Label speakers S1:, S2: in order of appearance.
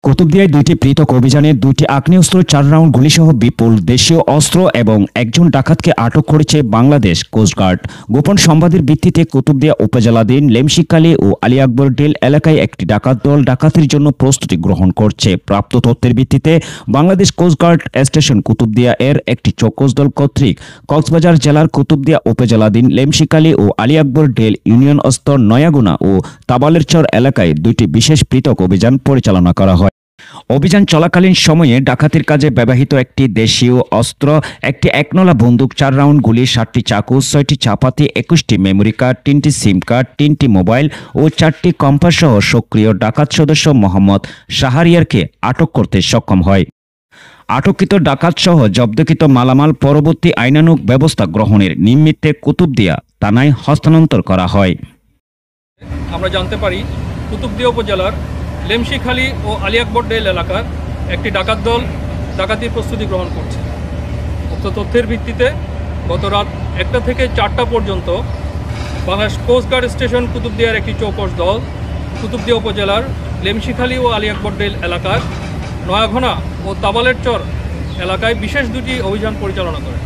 S1: কুতুবদিয়ায় দুইটি পৃথক অভিযানে দুইটি আগ্নেয়াস্ত্র, 4 রাউন্ড গুলিসহ বিপুল দেশীয় অস্ত্র এবং একজন ডাকাতকে আটক করেছে বাংলাদেশ কোস্টগার্ড। গোপন সংবাদের ভিত্তিতে কুতুবদিয়া উপজেলাধীন লেমশিখালী ও আলী আকবর ডেল এলাকায় একটি ডাকাত দল ডাকাতির জন্য প্রস্তুতি গ্রহণ করছে। প্রাপ্ত তথ্যের ভিত্তিতে বাংলাদেশ কোস্টগার্ড স্টেশন কুতুবদিয়া এর একটি চৌকস দল কর্তৃক কক্সবাজার জেলার কুতুবদিয়া উপজেলাধীন লেমশিখালী ও আলী আকবর ডেল ইউনিয়ন স্তর নয়াগুনা ও তাবালেরচর এলাকায় দুইটি বিশেষ পৃথক অভিযান পরিচালনা করা হয়। অভিযান চলাকালীন সময়ে ডাকাতির কাজে ব্যবহৃত একটি দেশীয় অস্ত্র, একটি একনলা বন্দুক, 4 রাউন্ড গুলি, 7টি চাকু, 6টি চাপাতি, 21টি মেমোরি কার্ড, 3টি সিম কার্ড, 3টি মোবাইল ও 4টি কম্পাস সহ সক্রিয় ডাকাত সদস্য মোহাম্মদ শাহরিয়ারকে আটক করতে সক্ষম হয়। আটককৃত ডাকাত সহ জব্দকৃত মালামাল পরবর্তী আইনানুগ ব্যবস্থা গ্রহণের নিমিত্তে কুতুবদিয়া থানায় হস্তান্তর করা হয়।
S2: আমরা জানতে পারি কুতুবদিয়া উপজেলার লেমশিখালী ও আলী আকবর ডেল এলাকার একটি ডাকাত দল ডাকাতির প্রস্তুতি গ্রহণ করছে। উক্ত তথ্যের ভিত্তিতে গত রাত 1টা থেকে 4টা পর্যন্ত বাংলাদেশ কোস্টগার্ড স্টেশন কুতুবদিয়ার একটি চৌকস দল কুতুবদিয়া উপজেলার লেমশিখালী ও আলী আকবর ডেল এলাকার নয়াঘনা ও তাবালেরচর এলাকায় বিশেষ দুটি অভিযান পরিচালনা করে।